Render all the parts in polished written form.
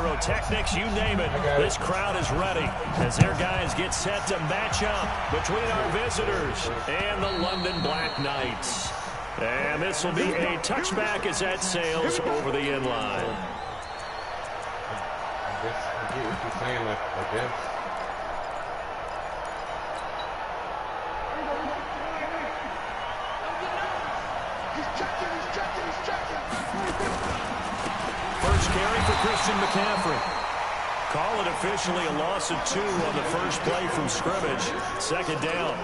pyrotechnics, you name it. This crowd is ready as their guys get set to match up between our visitors and the London Black Knights. And this will be a touchback as that sails over the inline. First carry for Christian McCaffrey. Call it officially a loss of 2 on the first play from scrimmage. Second down.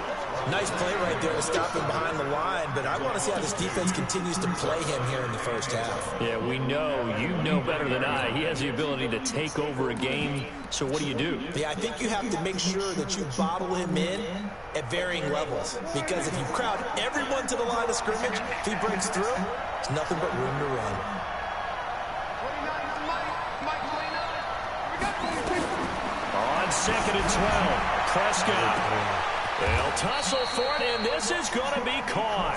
Nice play right there to stop him behind the line, but I want to see how this defense continues to play him here in the first half. Yeah, we know. You know better than I. He has the ability to take over a game. So what do? Yeah, I think you have to make sure that you bottle him in at varying levels, because if you crowd everyone to the line of scrimmage, if he breaks through, it's nothing but room to run. On 2nd and 12, Prescott. They'll tussle for it, and this is going to be caught.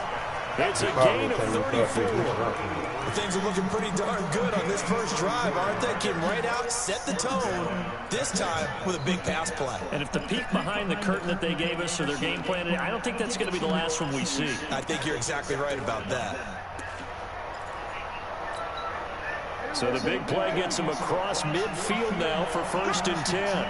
It's a gain of 34. Things are looking pretty darn good on this first drive, aren't they? Came right out, set the tone, this time with a big pass play. And if the peek behind the curtain that they gave us or their game plan, I don't think that's going to be the last one we see. I think you're exactly right about that. So the big play gets him across midfield now for 1st and 10.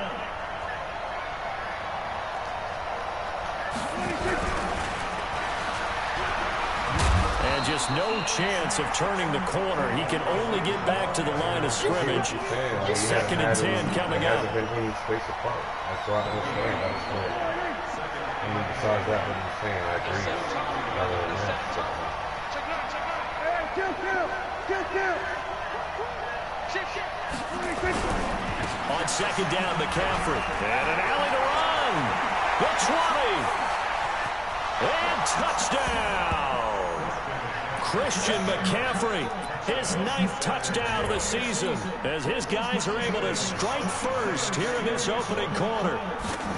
And just no chance of turning the corner. He can only get back to the line of scrimmage. 2nd and 10 coming up. That's why I understand. And besides that, what you're saying, I agree. On 2nd down, McCaffrey. And an alley to run. The 20. And touchdown. Christian McCaffrey, his 9th touchdown of the season, as his guys are able to strike first here in this opening quarter.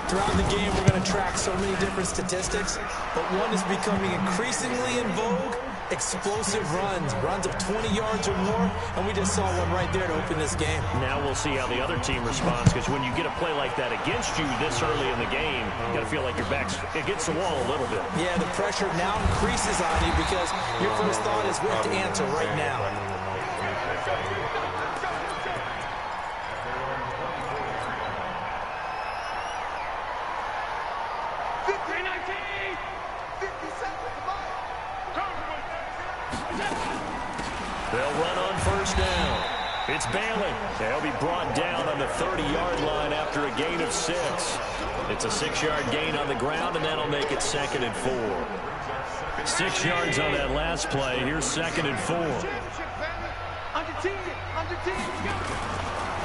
Throughout the game, we're going to track so many different statistics, but one is becoming increasingly in vogue: explosive runs of 20 yards or more, and we just saw one right there to open this game. Now we'll see how the other team responds, because when you get a play like that against you this early in the game, you got to feel like your back's against the wall a little bit. Yeah, the pressure now increases on you because your first thought is what to answer right now. They'll run on 1st down. It's Bailey. They'll be brought down on the 30-yard line after a gain of 6. It's a 6-yard gain on the ground, and that'll make it 2nd and 4. 6 yards on that last play. Here's 2nd and 4.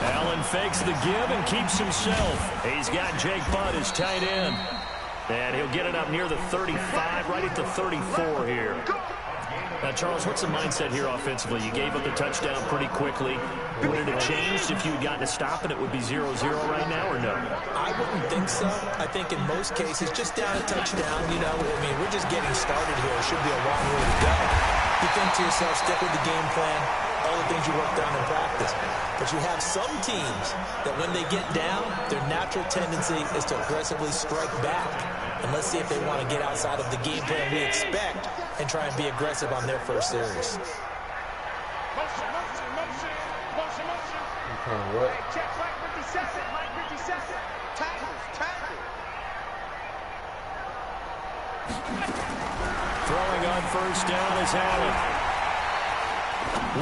Allen fakes the give and keeps himself. He's got Jake Butt, his tight end. And he'll get it up near the 35, right at the 34 here. Now, Charles, what's the mindset here offensively? You gave up the touchdown pretty quickly. Would it have changed if you had gotten a stop and it would be 0-0 right now, or no? I wouldn't think so. I think in most cases, just down a touchdown, you know, I mean, we're just getting started here. It should be a long way to go. You think to yourself, stick with the game plan, all the things you worked on in practice. But you have some teams that when they get down, their natural tendency is to aggressively strike back. And let's see if they want to get outside of the game plan we expect and try and be aggressive on their first series. Throwing on 1st down is Allen.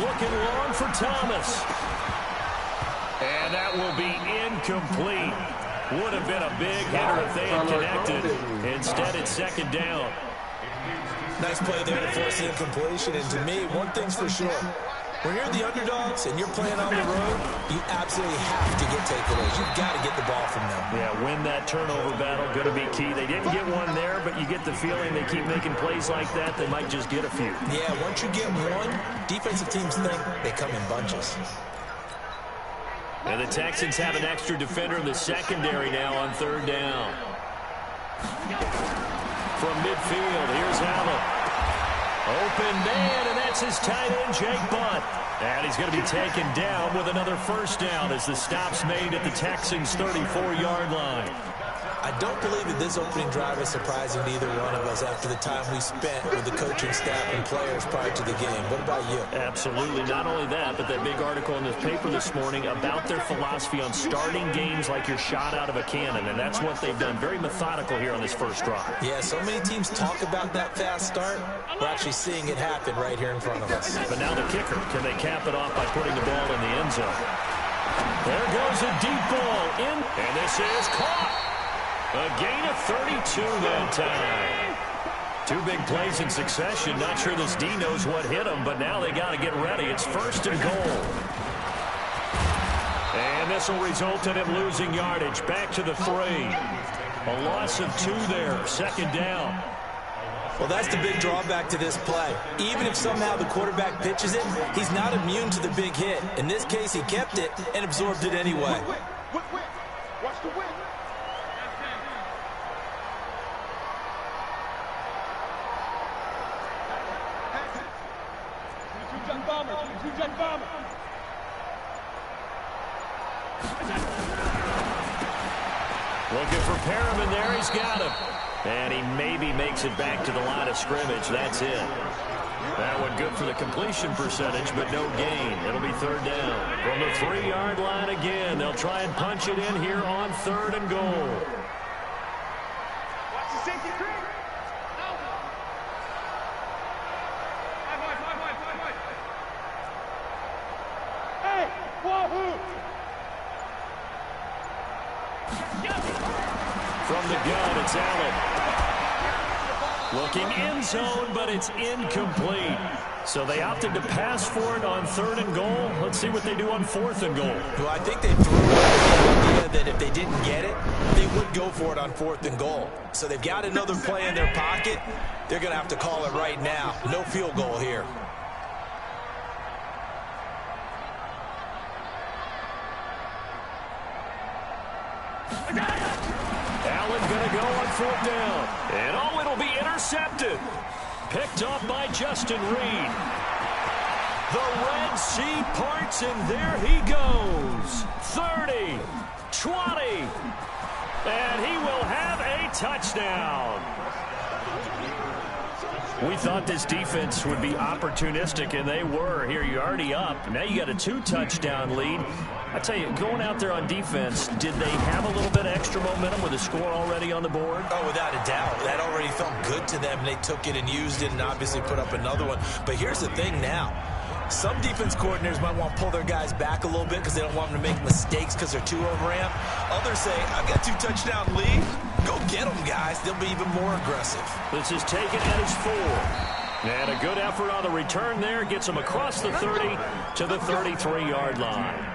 Looking long for Thomas. And that will be incomplete. Would have been a big hitter if they had connected. Instead, it's 2nd down. Nice play there to force the incompletion. And to me, one thing's for sure. When you're the underdogs and you're playing on the road, you absolutely have to get takeaways. You've got to get the ball from them. Yeah, win that turnover battle, going to be key. They didn't get one there, but you get the feeling they keep making plays like that, they might just get a few. Yeah, once you get one, defensive teams think they come in bunches. And the Texans have an extra defender in the secondary now on 3rd down. From midfield, here's Allen. Open man, and that's his tight end, Jake Butt. And he's going to be taken down with another first down as the stop's made at the Texans' 34-yard line. I don't believe that this opening drive is surprising to either one of us after the time we spent with the coaching staff and players prior to the game. What about you? Absolutely. Not only that, but that big article in the paper this morning about their philosophy on starting games like you're shot out of a cannon, and that's what they've done. Very methodical here on this first drive. Yeah, so many teams talk about that fast start. We're actually seeing it happen right here in front of us. But now the kicker. Can they cap it off by putting the ball in the end zone? There goes a deep ball in, and this is caught. A gain of 32 that time. Two big plays in succession. Not sure this D knows what hit him, but now they got to get ready. It's first and goal. And this will result in him losing yardage. Back to the 3. A loss of 2 there. Second down. Well, that's the big drawback to this play. Even if somehow the quarterback pitches it, he's not immune to the big hit. In this case, he kept it and absorbed it anyway. Watch the win. Looking for Perriman there. He's got him. And he maybe makes it back to the line of scrimmage. That's it. That one good for the completion percentage, but no gain. It'll be third down. From the 3-yard line again, they'll try and punch it in here on third and goal. Watch the safety creep. Hey, wahoo! From the gun, it's Allen. Looking end zone, but it's incomplete. So they opted to pass for it on third and goal. Let's see what they do on fourth and goal. Well, I think they threw the idea that if they didn't get it, they would go for it on fourth and goal. So they've got another play in their pocket. They're going to have to call it right now. No field goal here. Allen going to go on fourth down. And oh, it'll be intercepted. Picked off by Justin Reed. The Red Sea parts, and there he goes. 30, 20, and he will have a touchdown. We thought this defense would be opportunistic, and they were. Here, you're already up. Now you got a 2-touchdown lead. I tell you, going out there on defense, did they have a little bit of extra momentum with a score already on the board? Oh, without a doubt. That already felt good to them. They took it and used it and obviously put up another one. But here's the thing now. Some defense coordinators might want to pull their guys back a little bit because they don't want them to make mistakes because they're too overamped. Others say, I've got 2-touchdown lead. Go get them, guys. They'll be even more aggressive. This is taken at his 4. And a good effort on the return there. Gets him across the 30 to the 33-yard line.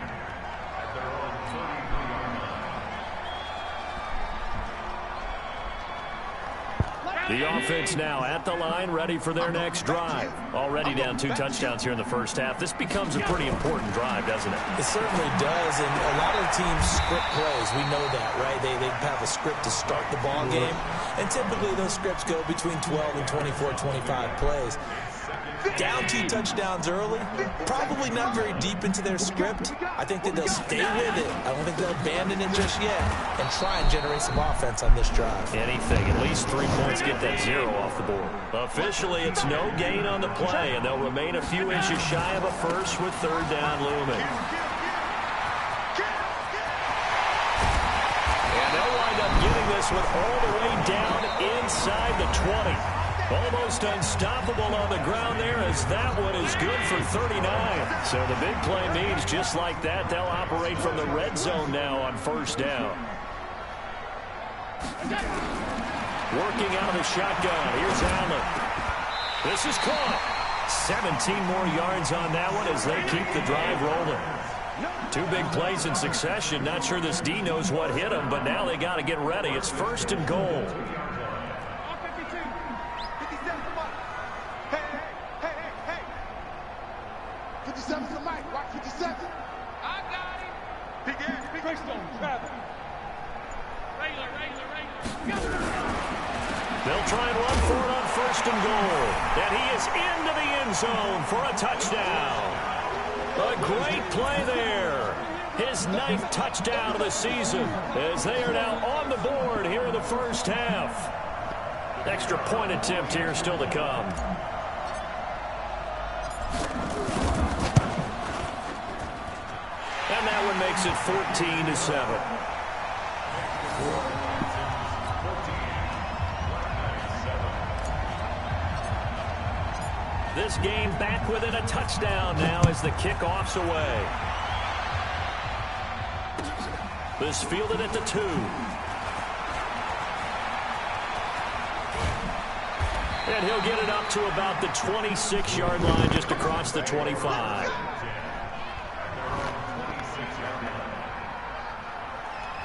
The offense now at the line, ready for their next drive. Already down 2 touchdowns here in the first half. This becomes a pretty important drive, doesn't it? It certainly does, and a lot of the teams script plays. We know that, right? They have a script to start the ball game, and typically those scripts go between 12 and 24, 25 plays. Down 2 touchdowns early, probably not very deep into their script. I think that they'll stay with it. I don't think they'll abandon it just yet and try and generate some offense on this drive. Anything, at least 3 points, get that 0 off the board. Officially, it's no gain on the play, and they'll remain a few inches shy of a first with third down looming. And they'll wind up getting this one all the way down inside the 20. Almost unstoppable on the ground there as that one is good for 39. So the big play means just like that, they'll operate from the red zone now on first down. Working out of the shotgun. Here's Allen. This is caught. 17 more yards on that one as they keep the drive rolling. 2 big plays in succession. Not sure this D knows what hit them, but now they got to get ready. It's first and goal. They'll try and run for it on 1st and goal. And he is into the end zone for a touchdown. A great play there. His 9th touchdown of the season as they are now on the board here in the first half. Extra point attempt here still to come. And that one makes it 14-7. This game back within a touchdown now as the kickoff's away. This fielded at the 2. And he'll get it up to about the 26-yard line just across the 25.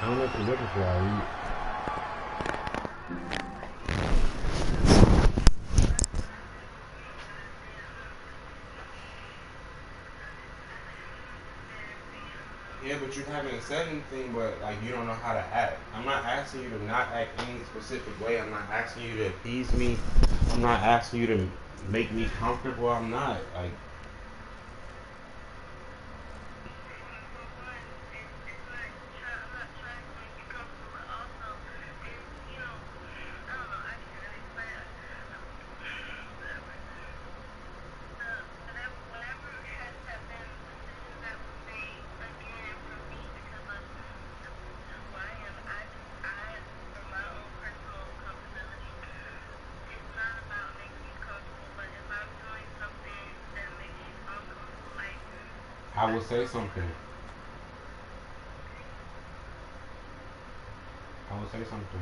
I don't know what you're looking for, Ali. Yeah, but you haven't said anything, but like you don't know how to act. I'm not asking you to not act any specific way. I'm not asking you to appease me. I'm not asking you to make me comfortable. I'm not like. I will say something. I will say something.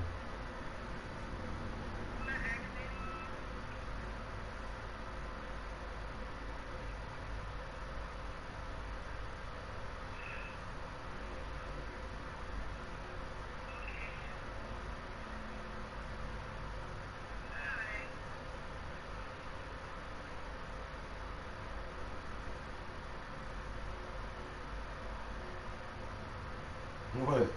What?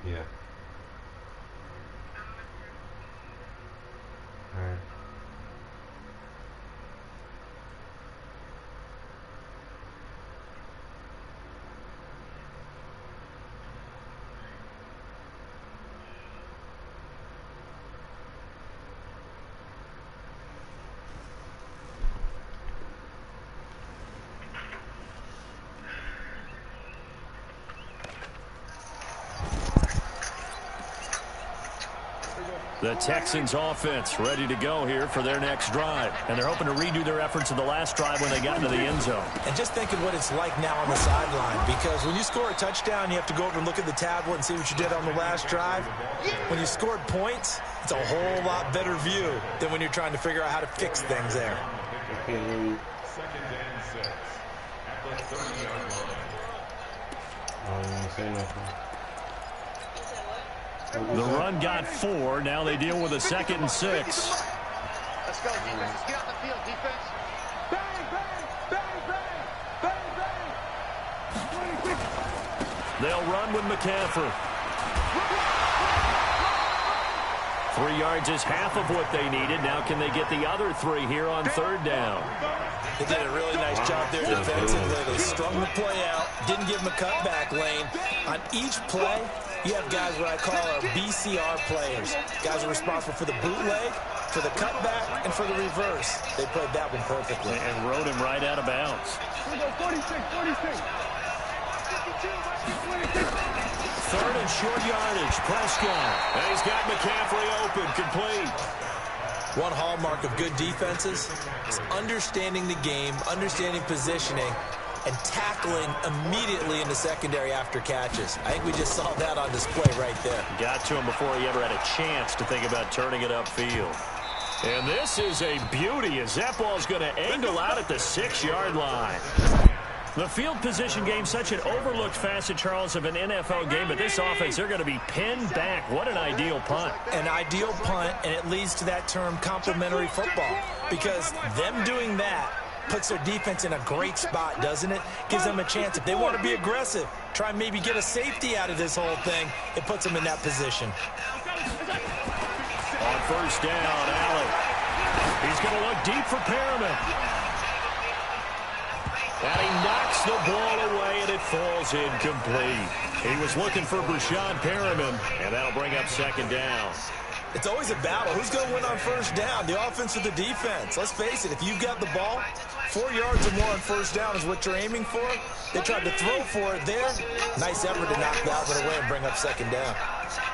Yeah. All right. The Texans offense ready to go here for their next drive. And they're hoping to redo their efforts of the last drive when they got into the end zone. And just think of what it's like now on the sideline, because when you score a touchdown, you have to go over and look at the tablet and see what you did on the last drive. When you scored points, it's a whole lot better view than when you're trying to figure out how to fix things there. Second and 6 at the 30-yard line. I don't want to say nothing. The run got 4. Now they deal with a 2nd and 6. Let's go, defense. Get on the field, defense. Bang, bang, bang, bang, bang, bang. They'll run with McCaffrey. 3 yards is half of what they needed. Now can they get the other 3 here on 3rd down? They did a really nice job there defensively. They strung the play out, didn't give them a cutback lane. On each play, you have guys what I call our BCR players. Guys are responsible for the bootleg, for the cutback, and for the reverse. They played that one perfectly. And rode him right out of bounds. 3rd and short yardage. Prescott. And he's got McCaffrey open. Complete. One hallmark of good defenses is understanding the game, understanding positioning, and tackling immediately in the secondary after catches. I think we just saw that on display right there. Got to him before he ever had a chance to think about turning it upfield. And this is a beauty as that ball's going to angle out at the 6-yard line. The field position game, such an overlooked facet, Charles, of an NFL game, but this offense, they're going to be pinned back. What an ideal punt. An ideal punt, and it leads to that term complementary football, because them doing that puts their defense in a great spot, doesn't it? Gives them a chance. If they want to be aggressive, try and maybe get a safety out of this whole thing, it puts them in that position. On 1st down, Allen. He's going to look deep for Perriman. And he knocks the ball away, and it falls incomplete. He was looking for Brashad Perriman, and that'll bring up 2nd down. It's always a battle. Who's going to win on 1st down, the offense or the defense? Let's face it, if you've got the ball, 4 yards or more on 1st down is what you're aiming for. They tried to throw for it there. Nice effort to knock that one away and bring up 2nd down.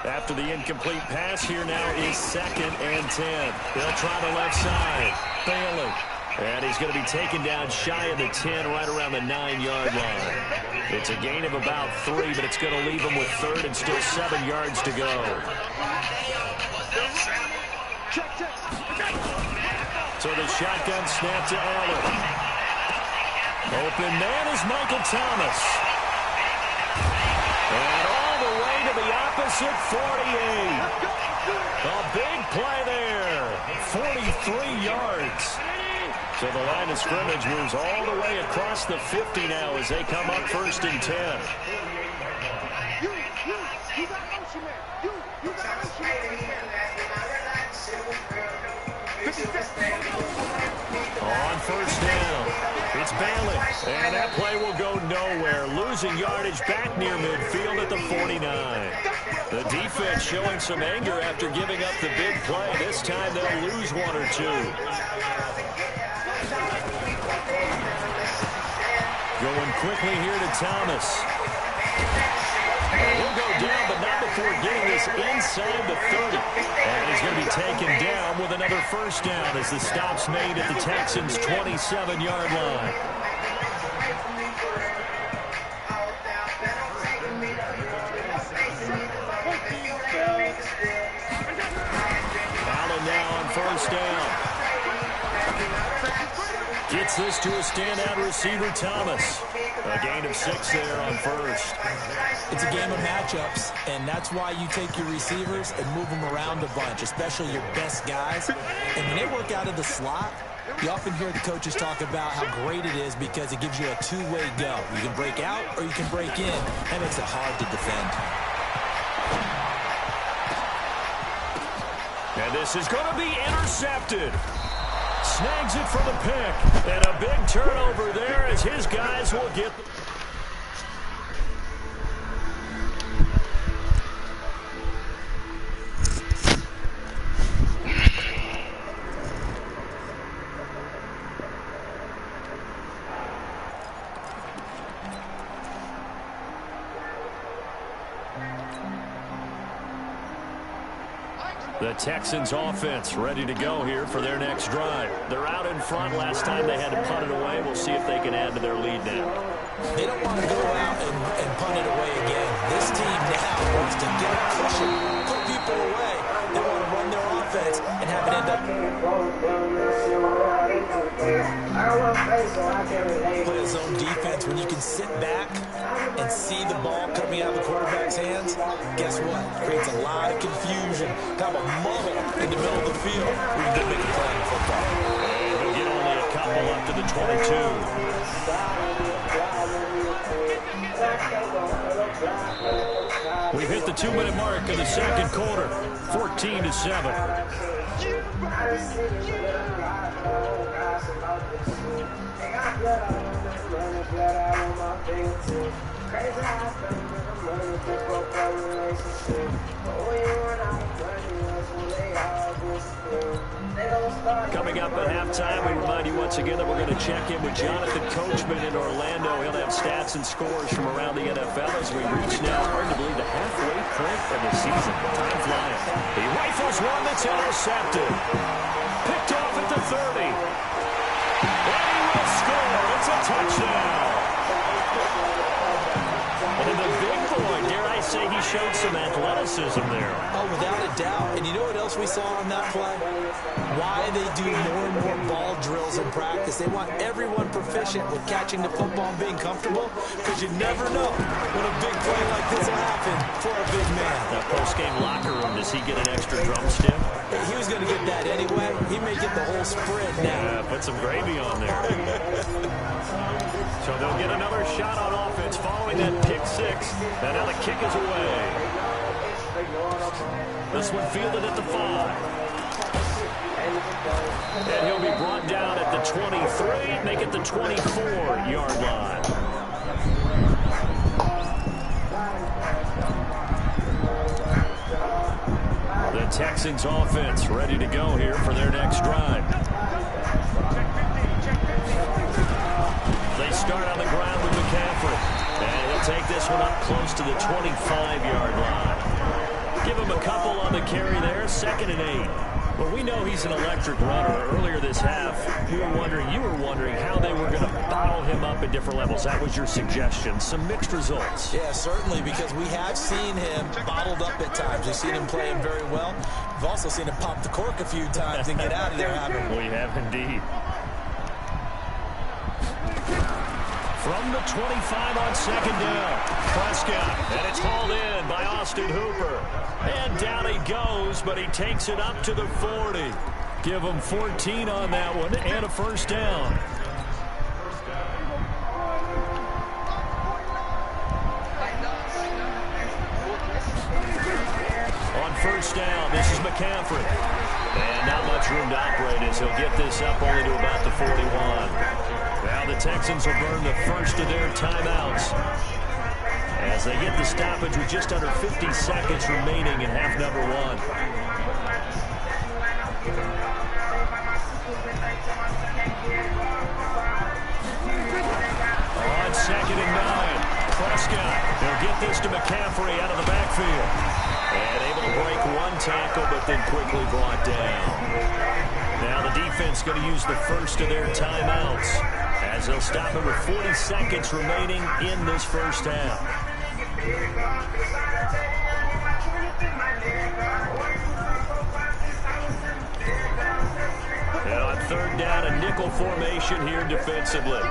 After the incomplete pass, here now is 2nd and 10. They'll try the left side. Bailey. And he's going to be taken down shy of the 10, right around the 9-yard line. It's a gain of about 3, but it's going to leave him with 3rd and still 7 yards to go. So the shotgun snap to Allen. Open man is Michael Thomas. And all the way to the opposite 48. A big play there. 43 yards. So the line of scrimmage moves all the way across the 50 now as they come up 1st and 10. On 1st down, it's Bailey. And that play will go nowhere. Losing yardage back near midfield at the 49. The defense showing some anger after giving up the big play. This time they'll lose 1 or 2. Going quickly here to Thomas. He'll go down, but not before getting this inside the 30. And he's going to be taken down with another 1st down as the stop's made at the Texans' 27-yard line. Allen now on 1st down. Gets this to a standout receiver, Thomas. A gain of 6 there on 1st. It's a game of matchups, and that's why you take your receivers and move them around a bunch, especially your best guys. And when they work out of the slot, you often hear the coaches talk about how great it is because it gives you a 2-way go. You can break out or you can break in. That makes it hard to defend. And this is going to be intercepted. Snags it for the pick. And a big turnover there as his guys will get... The Texans offense ready to go here for their next drive. They're out in front. Last time they had to punt it away. We'll see if they can add to their lead now. They don't want to go out and punt it away again. This team now wants to get a cushion, put people away. They want to run their offense and have it end up play a zone defense when you can sit back and see the ball coming out of the quarterback's hands. Guess what? It creates a lot of confusion. Kind of a muddle in the middle of the field where you can make a play in football. And he'll get only a couple up to the 22. We've hit the 2-minute mark of the second quarter. 14-7. Coming up at halftime, we remind you once again that we're going to check in with Jonathan Coachman in Orlando. He'll have stats and scores from around the NFL as we reach now, hard to believe, the halfway point of the season. Time flying. He rifles one that's intercepted. Picked off at the 30. And he will score. It's a touchdown. And the big boy, dare I say, he showed some athleticism there. Oh, without a doubt. And you know what else we saw on that play? Why they do more and more ball drills in practice. They want everyone proficient with catching the football and being comfortable, because you never know when a big play like this will happen for a big man. That post-game locker room, does he get an extra drumstick? He was going to get that anyway. He may get the whole spread now. Put some gravy on there. So they'll get another shot on offense following that pick six. And now the kick is away. This one fielded at the 5. And he'll be brought down at the 23, make it the 24-yard line. The Texans offense ready to go here for their next drive. They start on the ground with McCaffrey. And he'll take this one up close to the 25-yard line. Give him a couple on the carry there, 2nd and 8. Well, we know he's an electric runner. Earlier this half, you were wondering how they were going to bottle him up at different levels. That was your suggestion. Some mixed results. Yeah, certainly, because we have seen him bottled up at times. We've seen him playing very well. We've also seen him pop the cork a few times and get out of there, haven't we? We have indeed. From the 25 on 2nd down, Prescott, and it's hauled in by Austin Hooper. And down he goes, but he takes it up to the 40. Give him 14 on that one and a first down. On first down, this is McCaffrey. And not much room to operate as he'll get this up only to about the 41. Now the Texans will burn the first of their timeouts as they get the stoppage with just under 50 seconds remaining in half number 1. On 2nd and 9, Prescott. They'll get this to McCaffrey out of the backfield. And able to break one tackle, but then quickly brought down. Now the defense going to use the first of their timeouts as they'll stop it with 40 seconds remaining in this first half. And on 3rd down, a nickel formation here defensively.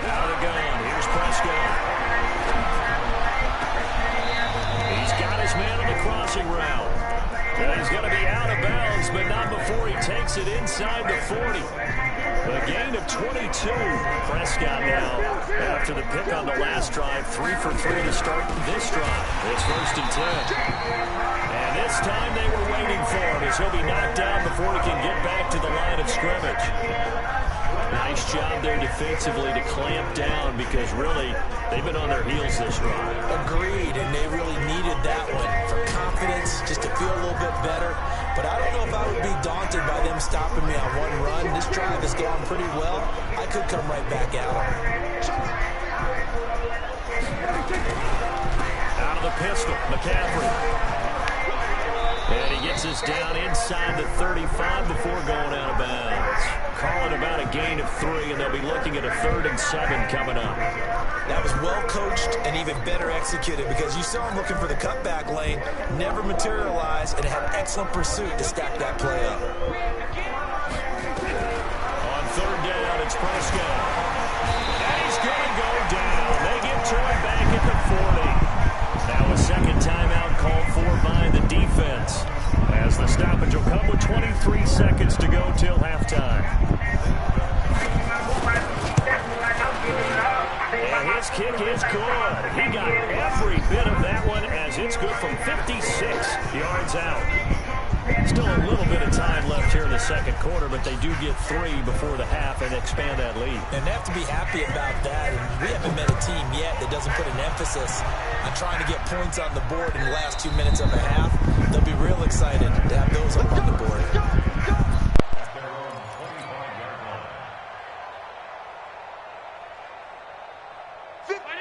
Out of the gun, here's Prescott. He's got his man on the crossing route. And he's going to be out of bounds, but not before he takes it inside the 40. A gain of 22. Prescott now, after the pick on the last drive, 3 for 3 to start this drive. It's 1st and 10. And this time they were waiting for him as he'll be knocked down before he can get back to the line of scrimmage. Nice job there defensively to clamp down because really they've been on their heels this drive. Agreed, and they really needed that one for confidence, just to feel a little bit better. But I don't know if I would be daunted by them stopping me on one run. This drive has gone pretty well. I could come right back out. Out of the pistol, McCaffrey. And he gets us down inside the 35 before going out of bounds. Call it about a gain of 3, and they'll be looking at a 3rd and 7 coming up. That was well coached and even better executed because you saw him looking for the cutback lane, never materialized, and had excellent pursuit to stack that play up. On 3rd down, it's Prescott. And he's going to go down. They get to him back at the 40. Now a second timeout called for by the defense as the stoppage will come with 23 seconds to go till halftime. kick is good. He got every bit of that one as it's good from 56 yards out. Still a little bit of time left here in the second quarter, but they do get 3 before the half and expand that lead. And they have to be happy about that. And we haven't met a team yet that doesn't put an emphasis on trying to get points on the board in the last 2 minutes of a half. They'll be real excited to have those up on the board.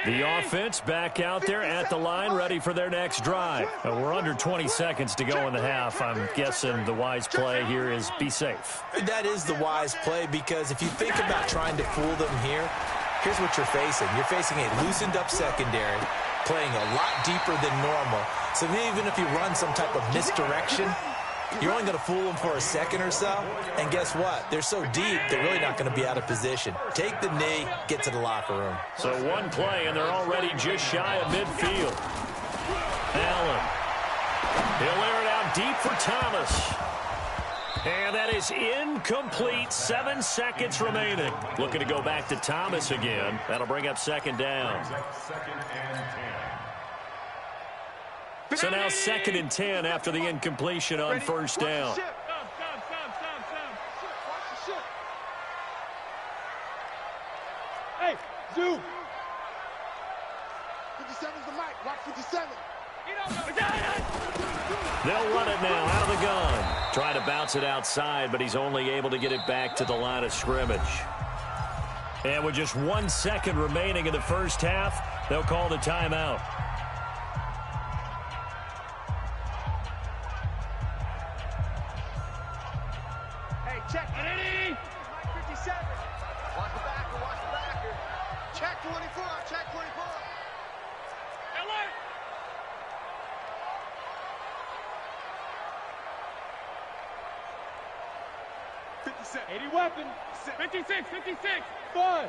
The offense back out there at the line, ready for their next drive. We're under 20 seconds to go in the half. I'm guessing the wise play here is be safe. That is the wise play, because if you think about trying to fool them here, here's what you're facing. You're facing a loosened up secondary, playing a lot deeper than normal. So even if you run some type of misdirection, you're only going to fool them for a second or so. And guess what? They're so deep, they're really not going to be out of position. Take the knee, get to the locker room. So one play, and they're already just shy of midfield. Allen. He'll air it out deep for Thomas. And that is incomplete. 7 seconds remaining. Looking to go back to Thomas again. That'll bring up second down. So now 2nd and 10 after the incompletion on first down. Hey, Zoo. 57's the mic. Watch 57. They'll run it now out of the gun. Try to bounce it outside, but he's only able to get it back to the line of scrimmage. And with just 1 second remaining in the first half, they'll call the timeout. Check. Ready? Mike 57. Watch the backer, watch the backer. Check 24, check 24. Alert! 57. 80 weapon. 56, 56. Buzz.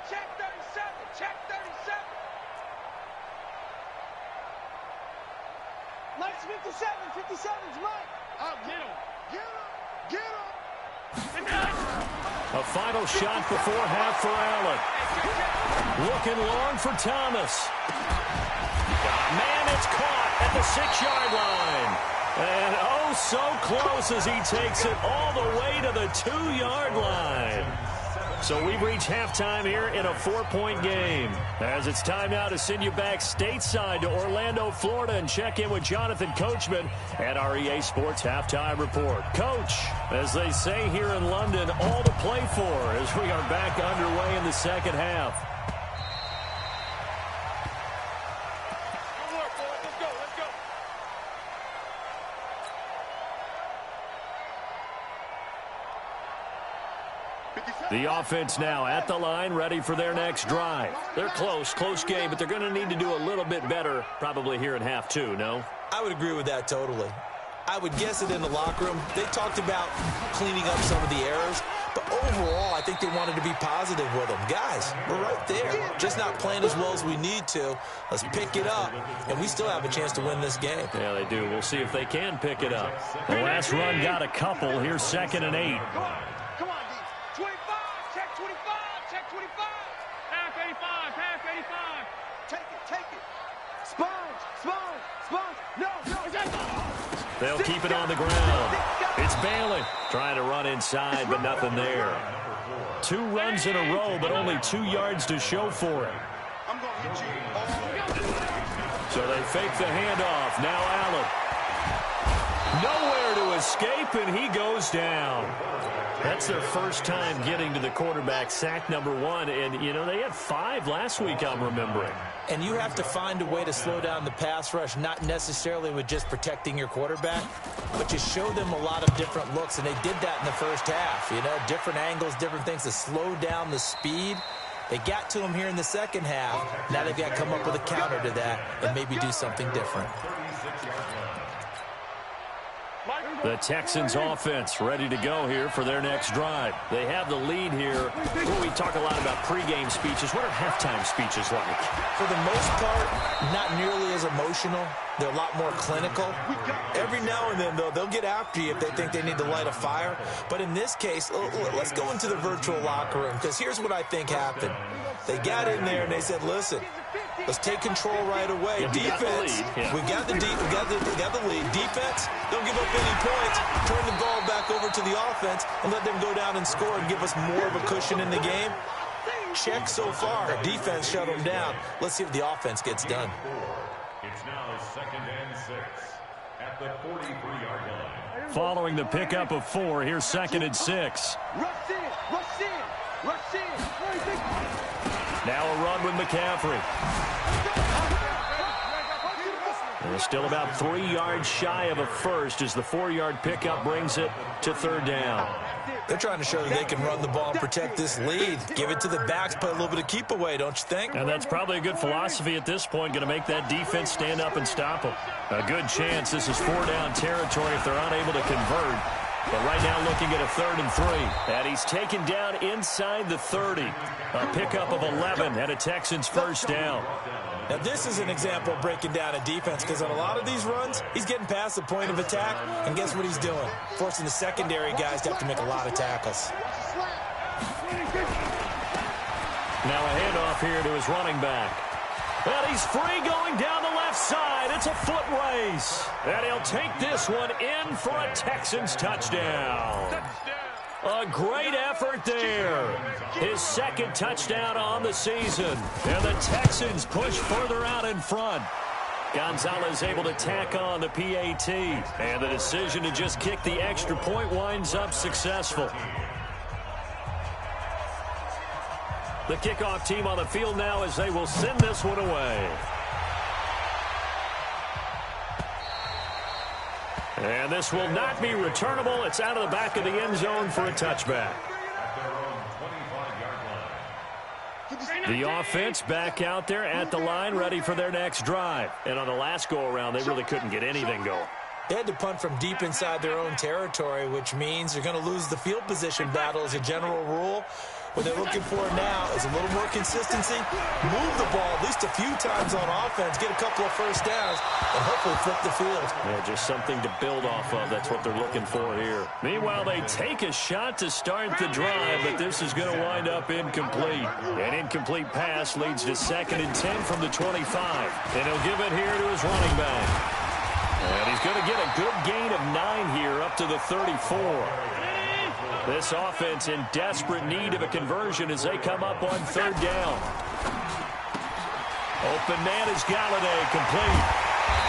Check 37, check 37. Mike's 57, 57's Mike. Oh, get him. Get him. Get him! A final shot before half for Allen. Looking long for Thomas. Man, it's caught at the 6-yard line. And oh, so close as he takes it all the way to the 2-yard line. So we've reached halftime here in a 4-point game. As it's time now to send you back stateside to Orlando, Florida, and check in with Jonathan Coachman at our EA Sports Halftime Report. Coach, as they say here in London, all to play for as we are back underway in the second half. The offense now at the line, ready for their next drive. They're close game, but they're going to need to do a little bit better probably here in half 2, no? I would agree with that totally. I would guess it in the locker room. They talked about cleaning up some of the errors, but overall, I think they wanted to be positive with them. Guys, we're right there. Just not playing as well as we need to. Let's pick it up, and we still have a chance to win this game. Yeah, they do. We'll see if they can pick it up. The last run got a couple. Here's 2nd and 8. Come on, D. 25, check 25, check 25. Half 85, half 85. Take it. Sponge. No. They'll keep it on the ground. It's Bailey trying to run inside, but nothing there. 2 runs in a row, but only 2 yards to show for it. I'm going to hit you. So they fake the handoff. Now Allen. Nowhere to escape, and he goes down. That's their first time getting to the quarterback, sack number 1. And, you know, they had 5 last week, I'm remembering. And you have to find a way to slow down the pass rush, not necessarily with just protecting your quarterback, but you show them a lot of different looks, and they did that in the first half. You know, different angles, different things to slow down the speed. They got to him here in the second half. Now they've got to come up with a counter to that and maybe do something different. Mike, The Texans offense ready to go here for their next drive. They have the lead here. Well, we talk a lot about pregame speeches. What are halftime speeches like? For the most part, not nearly as emotional. They're a lot more clinical. Every now and then, though, they'll get after you if they think they need to light a fire. But in this case, let's go into the virtual locker room, because here's what I think happened. They got in there and they said, listen, let's take control right away. Defense, we got the lead. Defense, don't give up any points. Turn the ball back over to the offense and let them go down and score and give us more of a cushion in the game. Check so far. Defense shut them down. Let's see if the offense gets done. It's now 2nd and 6 at the 43-yard line. Following the pickup of 4, here's 2nd and 6. Rush in, rush in, rush in. Now a run with McCaffrey. They're still about 3 yards shy of a first as the 4-yard pickup brings it to 3rd down. They're trying to show that they can run the ball and protect this lead. Give it to the backs, play a little bit of keep away, don't you think? And that's probably a good philosophy at this point, going to make that defense stand up and stop them. A good chance this is 4-down territory if they're unable to convert. But right now looking at a 3rd and 3. And he's taken down inside the 30. A pickup of 11 and a Texans first down. Now, this is an example of breaking down a defense, because on a lot of these runs, he's getting past the point of attack, and guess what he's doing? Forcing the secondary guys to have to make a lot of tackles. Now a handoff here to his running back. And he's free going down the left side. It's a foot race. And he'll take this one in for a Texans touchdown. A great effort there. His 2nd touchdown on the season. And the Texans push further out in front. Gonzalez able to tack on the PAT. And the decision to just kick the extra point winds up successful. The kickoff team on the field now as they will send this one away. And this will not be returnable. It's out of the back of the end zone for a touchback. The offense back out there at the line, ready for their next drive. And on the last go-around, they really couldn't get anything going. They had to punt from deep inside their own territory, which means they're going to lose the field position battle as a general rule. What they're looking for now is a little more consistency, move the ball at least a few times on offense, get a couple of first downs, and hopefully flip the field. Yeah, just something to build off of. That's what they're looking for here. Meanwhile, they take a shot to start the drive, but this is going to wind up incomplete. An incomplete pass leads to 2nd and 10 from the 25. And he'll give it here to his running back. And he's going to get a good gain of 9 here up to the 34. This offense in desperate need of a conversion as they come up on 3rd down. Open man is Galladay, complete.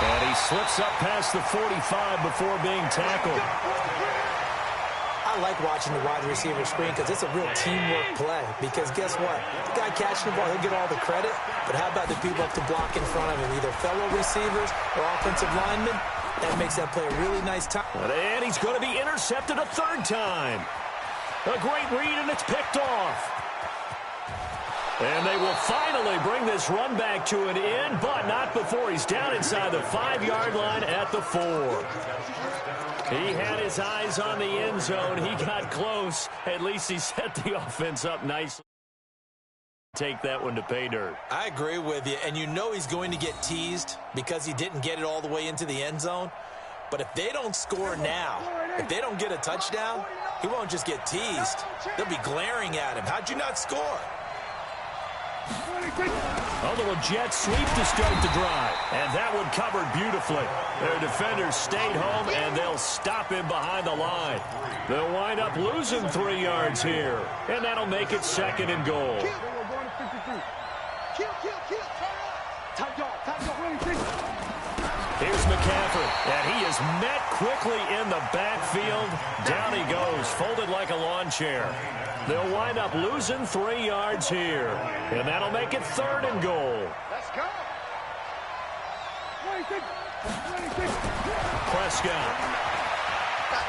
And he slips up past the 45 before being tackled. I like watching the wide receiver screen because it's a real teamwork play. Because guess what? The guy catching the ball, he'll get all the credit. But how about the people up to block in front of him, either fellow receivers or offensive linemen? That makes that play a really nice time. And he's going to be intercepted a 3rd time. A great read, and it's picked off. And they will finally bring this run back to an end, but not before he's down inside the 5-yard line at the 4. He had his eyes on the end zone. He got close. At least he set the offense up nicely. Take that one to pay dirt. I agree with you, and you know he's going to get teased because he didn't get it all the way into the end zone. But if they don't score now, if they don't get a touchdown, he won't just get teased. They'll be glaring at him. How'd you not score? A little jet sweep to start the drive. And that one covered beautifully. Their defenders stayed home, and they'll stop him behind the line. They'll wind up losing 3 yards here. And that'll make it 2nd and goal. Here's McCaffrey, and he is met quickly in the backfield. Down he goes, folded like a lawn chair. They'll wind up losing 3 yards here, and that'll make it 3rd and goal. Let's go. Prescott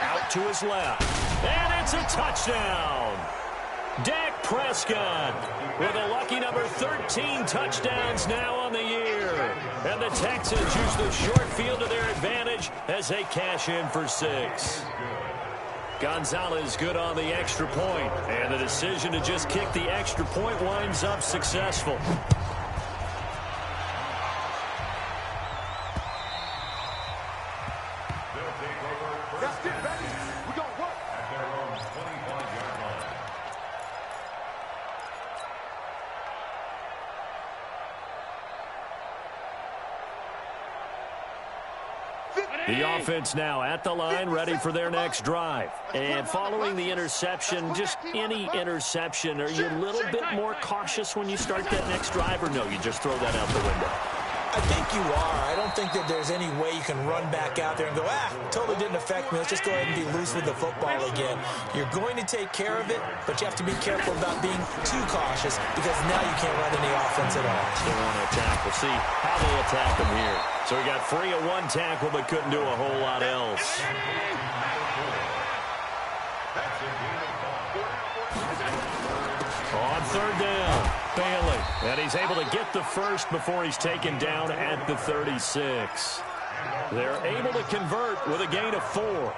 out to his left, and it's a touchdown. Dak Prescott with a lucky number 13 touchdowns now on the year. And the Texans use the short field to their advantage as they cash in for 6. Gonzalez good on the extra point, and the decision to just kick the extra point winds up successful. The offense now at the line, ready for their next drive. And following the interception, just any interception, are you a little bit more cautious when you start that next drive, or no, you just throw that out the window? I think you are. I don't think that there's any way you can run back out there and go, totally didn't affect me. Let's just go ahead and be loose with the football again. You're going to take care of it, but you have to be careful about being too cautious because now you can't run any offense at all. They want to attack. We'll see how they attack them here. So he got free of one tackle, but couldn't do a whole lot else. On third down, Bailey. And he's able to get the first before he's taken down at the 36. They're able to convert with a gain of 4.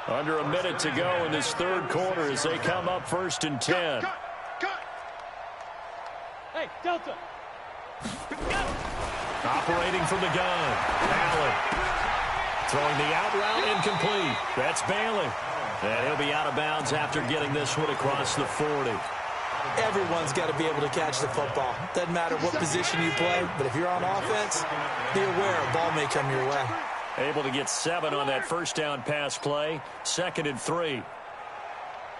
Under a minute to go in this third quarter as they come up 1st and 10. Hey, Delta. Operating from the gun, Allen. Throwing the out route incomplete. That's Bailey. And he'll be out of bounds after getting this one across the 40. Everyone's got to be able to catch the football. Doesn't matter what position you play, but if you're on offense, be aware a ball may come your way. Able to get 7 on that first down pass play. 2nd and 3. Alert,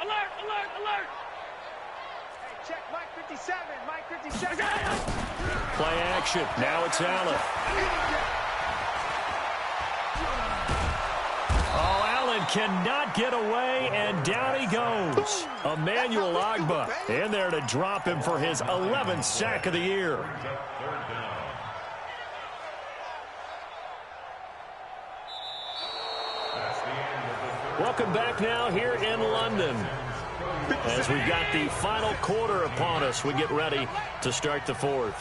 alert, alert. Hey, check Mike 57, Mike 57. Play action. Now it's Allen. Oh, Allen cannot get away, and down he goes. Emmanuel Ogbah in there to drop him for his 11th sack of the year. Welcome back now here in London. As we've got the final quarter upon us, we get ready to start the 4th.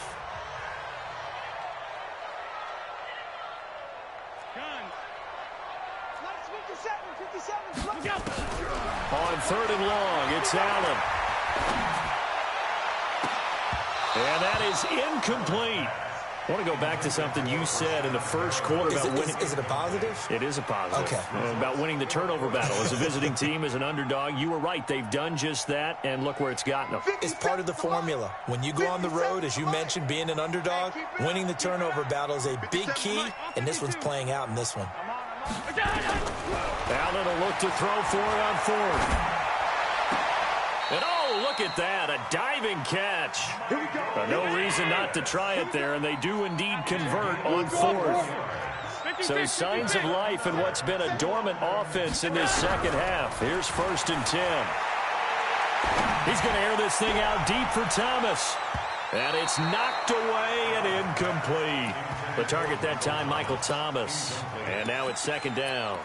On 3rd and long, it's Allen. And that is incomplete. I want to go back to something you said in the first quarter about winning. Is it a positive? It is a positive. Okay. About winning the turnover battle. As a visiting team, as an underdog, you were right. They've done just that, and look where it's gotten them. It's part of the formula. When you go on the road, as you mentioned, being an underdog, winning the turnover battle is a big key, and this one's playing out in this one. Allen will look to throw for it on 4th. And oh, look at that, a diving catch. No reason not to try it there, and they do indeed convert on 4th. So signs of life in what's been a dormant offense in this second half. Here's 1st and 10. He's going to air this thing out deep for Thomas. And it's knocked away and incomplete. The target that time, Michael Thomas. And now it's 2nd down.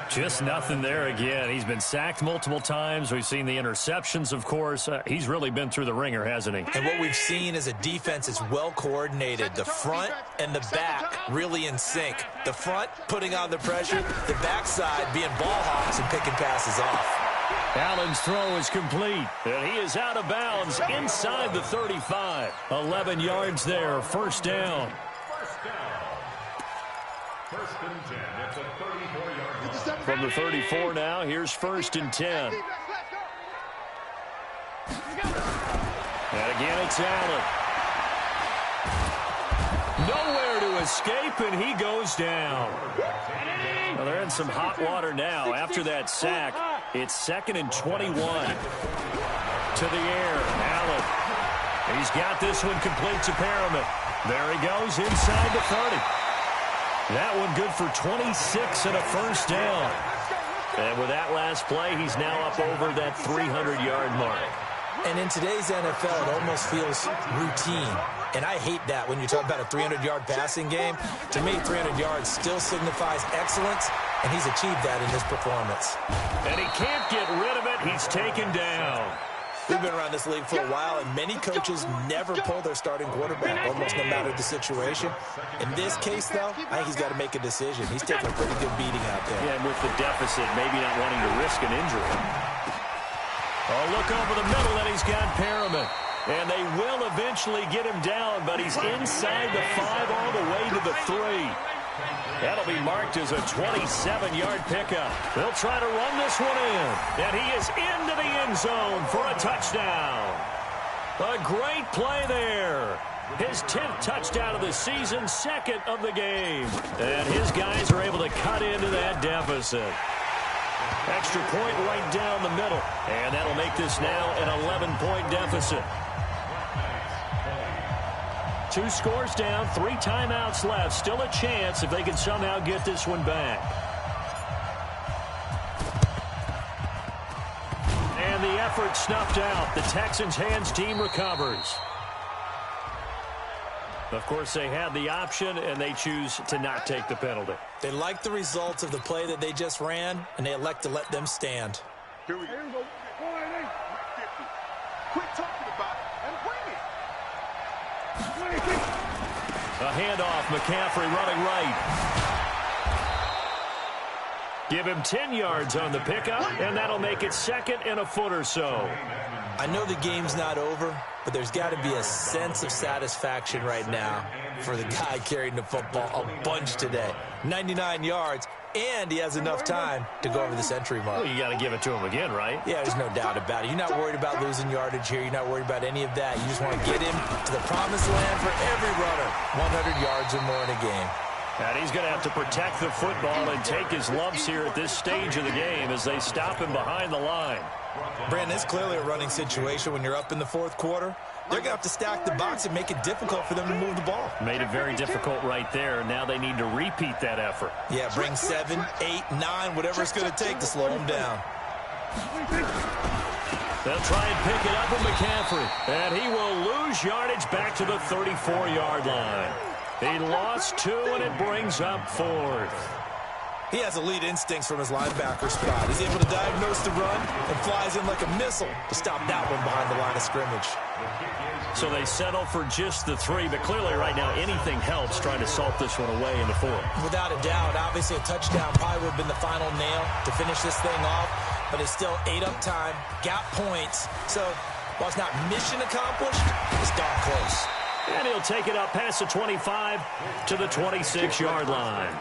Just nothing there again. He's been sacked multiple times. We've seen the interceptions, of course. He's really been through the ringer, hasn't he? And what we've seen is a defense that's well coordinated. The front and the back really in sync. The front putting on the pressure. The backside being ball hawks and picking passes off. Allen's throw is complete, and he is out of bounds inside the 35. 11 yards there, 1st down. 1st and 10 at the 34-yard line. From the 34 now, here's 1st and 10. And again, it's Allen. Nowhere to escape, and he goes down. Well, they're in some hot water now. After that sack, it's 2nd and 21. To the air, Allen. He's got this one complete to Perriman. There he goes inside the 30. That one good for 26 and a 1st down. And with that last play, he's now up over that 300-yard mark. And in today's NFL, it almost feels routine. And I hate that when you talk about a 300-yard passing game. To me, 300 yards still signifies excellence, and he's achieved that in this performance. And he can't get rid of it. He's taken down. We've been around this league for a while, and many coaches never pull their starting quarterback, almost no matter the situation. In this case, though, I think he's got to make a decision. He's taking a pretty good beating out there. Yeah, and with the deficit, maybe not wanting to risk an injury. Oh, look over the middle, and he's got Perriman. And they will eventually get him down, but he's inside the 5 all the way to the 3. That'll be marked as a 27-yard pickup. They'll try to run this one in. And he is into the end zone for a touchdown. A great play there. His 10th touchdown of the season, 2nd of the game. And his guys are able to cut into that deficit. Extra point right down the middle. And that'll make this now an 11-point deficit. 2 scores down, 3 timeouts left. Still a chance if they can somehow get this one back. And the effort snuffed out. The Texans' hands team recovers. Of course, they had the option, and they choose to not take the penalty. They like the results of the play that they just ran, and they elect to let them stand. Here we go. Quit talking about it and bring it. A handoff, McCaffrey running right. Give him 10 yards on the pickup, and that'll make it 2nd and a foot or so. I know the game's not over, but there's got to be a sense of satisfaction right now for the guy carrying the football a bunch today. 99 yards, and he has enough time to go over the century mark. Well, you got to give it to him again, right? Yeah, there's no doubt about it. You're not worried about losing yardage here. You're not worried about any of that. You just want to get him to the promised land for every runner. 100 yards or more in a game. And he's going to have to protect the football and take his lumps here at this stage of the game as they stop him behind the line. Brandon, it's clearly a running situation when you're up in the 4th quarter. They're going to have to stack the box and make it difficult for them to move the ball. Made it very difficult right there. Now they need to repeat that effort. Yeah, bring 7, 8, 9, whatever it's going to take to slow them down. They'll try and pick it up with McCaffrey. And he will lose yardage back to the 34-yard line. He lost 2, and it brings up 4th. He has elite instincts from his linebacker spot. He's able to diagnose the run and flies in like a missile to stop that one behind the line of scrimmage. So they settle for just the 3, but clearly right now anything helps trying to salt this one away in the 4th. Without a doubt, obviously a touchdown probably would have been the final nail to finish this thing off, but it's still 8 up time, got points. So while it's not mission accomplished, it's darn close. And he'll take it up past the 25 to the 26-yard line.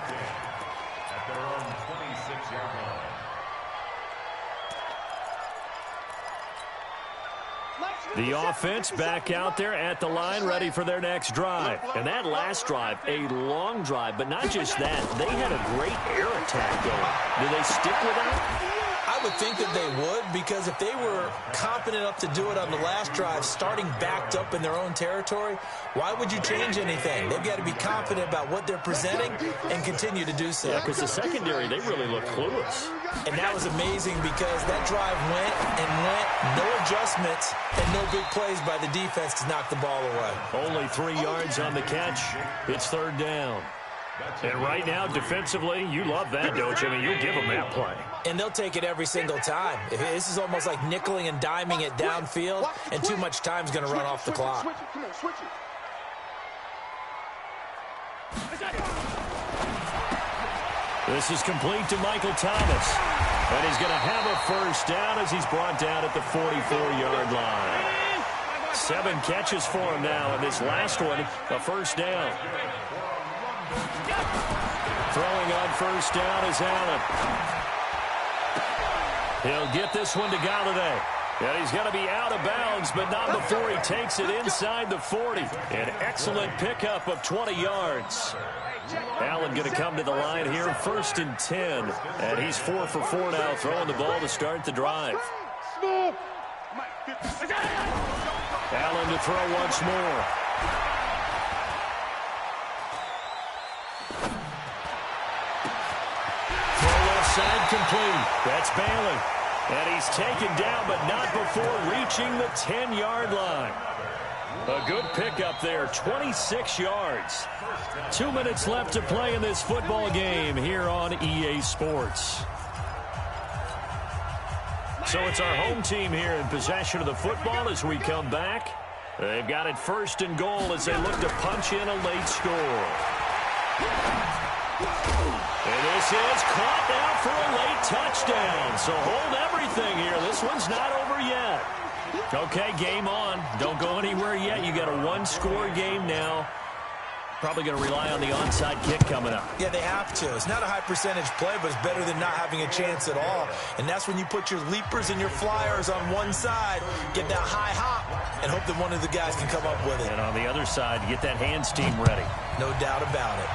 The offense back out there at the line, ready for their next drive. And that last drive, a long drive, but not just that. They had a great air attack going. Do they stick with that? I would think that they would, because if they were confident enough to do it on the last drive, starting backed up in their own territory, why would you change anything? They've got to be confident about what they're presenting and continue to do so. Yeah, because the secondary, they really look clueless. And that was amazing because that drive went and went, no adjustments, and no big plays by the defense to knock the ball away. Only 3 yards on the catch. It's 3rd down. And right now, defensively, you love that, don't you? I mean, you'll give them that play. And they'll take it every single time. This is almost like nickeling and diming it downfield, and too much time's going to run off the clock. This is complete to Michael Thomas. And he's going to have a first down as he's brought down at the 44-yard line. 7 catches for him now, and this last one, a first down. Throwing on first down is Allen. He'll get this one to Galladay. And he's going to be out of bounds, but not before he takes it inside the 40. An excellent pickup of 20 yards. Allen going to come to the line here, 1st and 10. And he's 4 for 4 now, throwing the ball to start the drive. Allen to throw once more. Side complete. That's Bailey. And he's taken down, but not before reaching the 10-yard line. A good pickup there, 26 yards. 2 minutes left to play in this football game here on EA Sports. So it's our home team here in possession of the football as we come back. They've got it 1st and goal as they look to punch in a late score. And this is caught now for a late touchdown. So hold everything here. This one's not over yet. Okay, game on. Don't go anywhere yet. You got a one-score game now. Probably going to rely on the onside kick coming up. Yeah, they have to. It's not a high percentage play, but it's better than not having a chance at all. And that's when you put your leapers and your flyers on one side, get that high hop, and hope that one of the guys can come up with it. And on the other side, get that hands team ready. No doubt about it.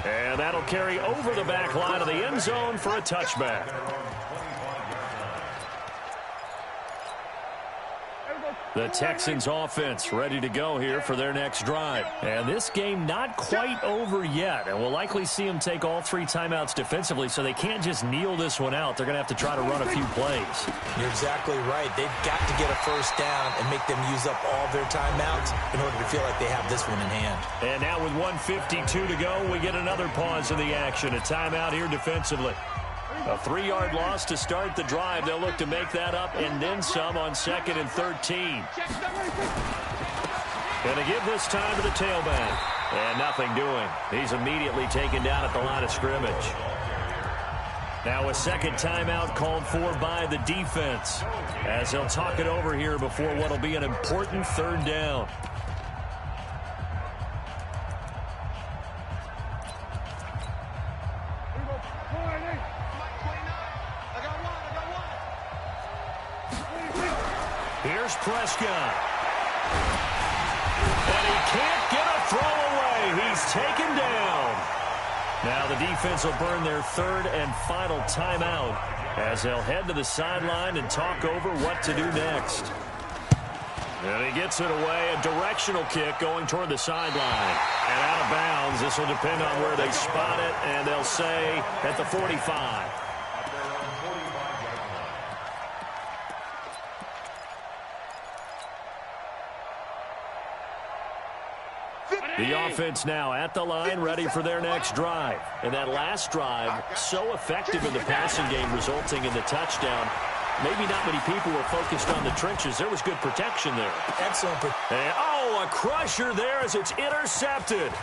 And that'll carry over the back line of the end zone for a touchback. The Texans offense ready to go here for their next drive. And this game not quite over yet. And we'll likely see them take all 3 timeouts defensively, so they can't just kneel this one out. They're going to have to try to run a few plays. You're exactly right. They've got to get a first down and make them use up all their timeouts in order to feel like they have this one in hand. And now with 1:52 to go, we get another pause in the action. A timeout here defensively. A 3-yard loss to start the drive. They'll look to make that up and then some on 2nd and 13. Going to give this time to the tailback. And nothing doing. He's immediately taken down at the line of scrimmage. Now a second timeout called for by the defense, as they'll talk it over here before what will be an important 3rd down. Here's Prescott. And he can't get a throw away. He's taken down. Now the defense will burn their 3rd and final timeout as they'll head to the sideline and talk over what to do next. And he gets it away. A directional kick going toward the sideline. And out of bounds. This will depend on where they spot it. And they'll say at the 45. The offense now at the line, ready for their next drive. And that last drive, so effective in the passing game, resulting in the touchdown. Maybe not many people were focused on the trenches. There was good protection there. Excellent. And, a crusher there as it's intercepted.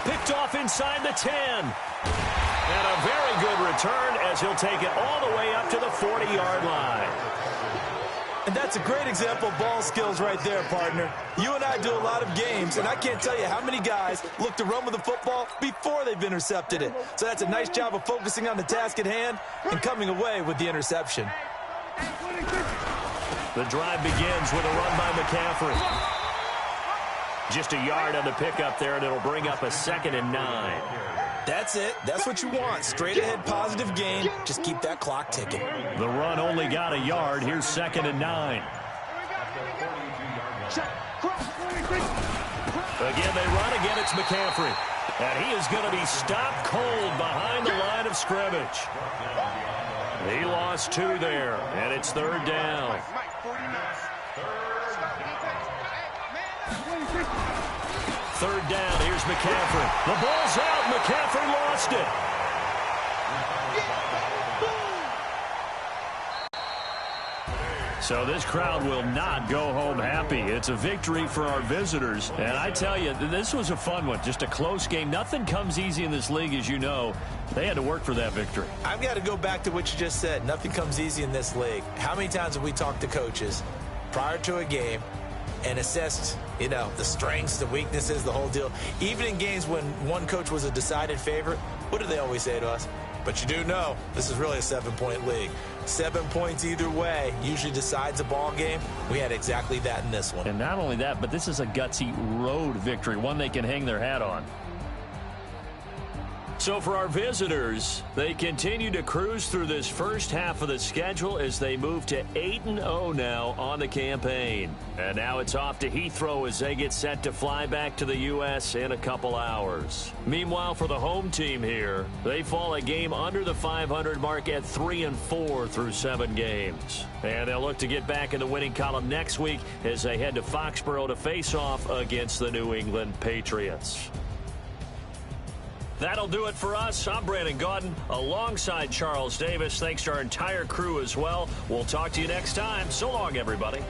Picked off inside the 10. And a very good return as he'll take it all the way up to the 40-yard line. And that's a great example of ball skills right there, partner. You and I do a lot of games, and I can't tell you how many guys look to run with the football before they've intercepted it. So that's a nice job of focusing on the task at hand and coming away with the interception. The drive begins with a run by McCaffrey. Just a yard on the pickup there, and it'll bring up a 2nd and 9. That's it. That's what you want. Straight ahead positive gain. Just keep that clock ticking. The run only got a yard. Here's 2nd and 9. Again, they run. Again, it's McCaffrey. And he is going to be stopped cold behind the line of scrimmage. He lost 2 there, and it's 3rd down. 3rd down, here's McCaffrey. The ball's out, McCaffrey lost it. So this crowd will not go home happy. It's a victory for our visitors. And I tell you, this was a fun one. Just a close game. Nothing comes easy in this league, as you know. They had to work for that victory. I've got to go back to what you just said. Nothing comes easy in this league. How many times have we talked to coaches prior to a game and assessed, the strengths, the weaknesses, the whole deal? Even in games when one coach was a decided favorite, what do they always say to us? But you do know this is really a 7-point league. 7 points either way usually decides a ball game. We had exactly that in this one. And not only that, but this is a gutsy road victory, one they can hang their hat on. So for our visitors, they continue to cruise through this first half of the schedule as they move to 8-0 now on the campaign. And now it's off to Heathrow as they get set to fly back to the U.S. in a couple hours. Meanwhile, for the home team here, they fall a game under the 500 mark at 3-4 through 7 games. And they'll look to get back in the winning column next week as they head to Foxborough to face off against the New England Patriots. That'll do it for us. I'm Brandon Gaudin alongside Charles Davis. Thanks to our entire crew as well. We'll talk to you next time. So long, everybody.